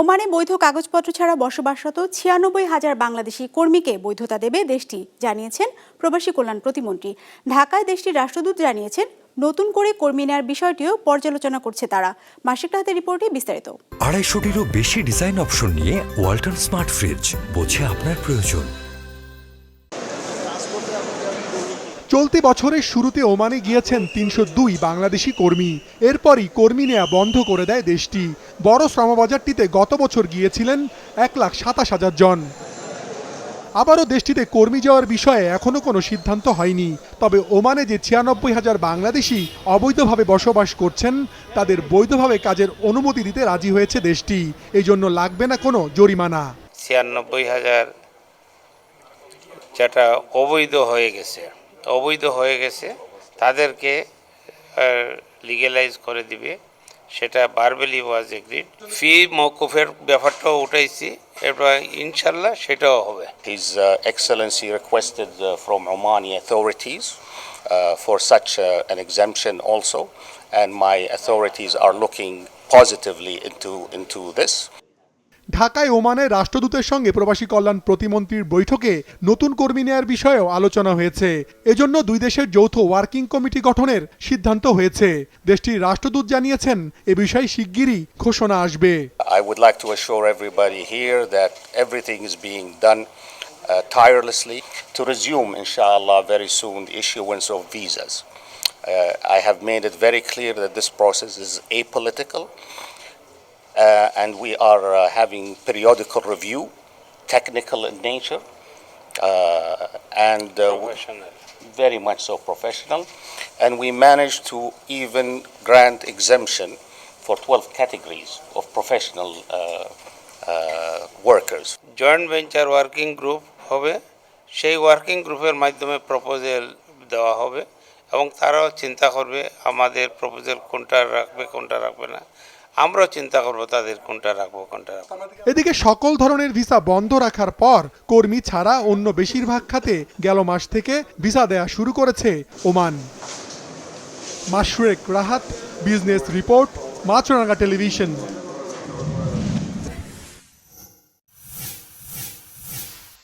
ওমানে বৈধ কাগজপত্র ছাড়া বসবাসরত ৯৬,০০০ বাংলাদেশি কর্মীকে বৈধতা দেবে দেশটি, জানিয়েছেন প্রবাসী কল্যাণ প্রতিমন্ত্রী। ঢাকায় দেশটির রাষ্ট্রদূত জানিয়েছেন, নতুন করে কর্মী নেওয়ার বিষয়টিও পর্যালোচনা করছে তারা। মাসিক রাতের রিপোর্টে বিস্তারিত। ২৫০টিরও বেশি ডিজাইন অপশন নিয়ে ওয়ালটন স্মার্ট ফ্রিজ, বোঝে আপনার প্রয়োজন। চলতি বছরের শুরুতে ওমানে গিয়েছেন ৩০২ বাংলাদেশি কর্মী। এরপরই কর্মী নেওয়া বন্ধ করে দেয় দেশটি। বড় শ্রমবাজারটিতে গত বছর গিয়েছিলেন ১,২৭,০০০ জন। আবারও দেশটিতে কর্মী যাওয়ার বিষয়ে এখনও কোনো সিদ্ধান্ত হয়নি। তবে ওমানে যে ৯৬,০০০ বাংলাদেশি অবৈধভাবে বসবাস করছেন, তাদের বৈধভাবে কাজের অনুমতি দিতে রাজি হয়েছে দেশটি। এই জন্য লাগবে না কোনো জরিমানা। ৯৬,০০০ যেটা অবৈধ হয়ে গেছে তাদেরকে লিগ্যালাইজ করে দিবে, সেটা ভার্বালি ওয়াজ এগ্রিড। ফি মওকুফের ব্যাপারটাও উঠাইছি, এরপর ইনশাল্লাহ সেটাও হবে। His Excellency requested from Omani authorities for such an exemption also, and my authorities are looking positively into this. ঢাকায় ওমানের রাষ্ট্রদূতের সঙ্গে প্রবাসী কল্যাণ প্রতিমন্ত্রীর বৈঠকে নতুন কর্মী নেয়ার বিষয়েও আলোচনা হয়েছে। এজন্য দুই দেশের যৌথ ওয়ার্কিং কমিটি গঠনের সিদ্ধান্ত হয়েছে। দেশটির রাষ্ট্রদূত জানিয়েছেন, এ বিষয়ে শিগগিরই ঘোষণা আসবে। I would like to assure everybody here that everything is being done tirelessly to resume, inshallah, very soon the issuance of visas. I have made it very clear that this process is apolitical. And we are having periodical review, technical in nature, and very much so professional. And we managed to even grant exemption for 12 categories of professional workers. Joint venture working group হবে, সেই working গ্রুপের মাধ্যমে proposal দেওয়া হবে এবং তারাও চিন্তা করবে আমাদের প্রপোজাল কোনটা রাখবে না। আমরাও চিন্তা করব তাদের কোনটা রাখবো। এদিকে সকল ধরনের ভিসা বন্ধ রাখার পর কর্মী ছাড়া অন্য বেশিরভাগ খাতে গেল মাস থেকে ভিসা দেয়া শুরু করেছে Oman. Mashrek Rahat, business report, Maasranga television.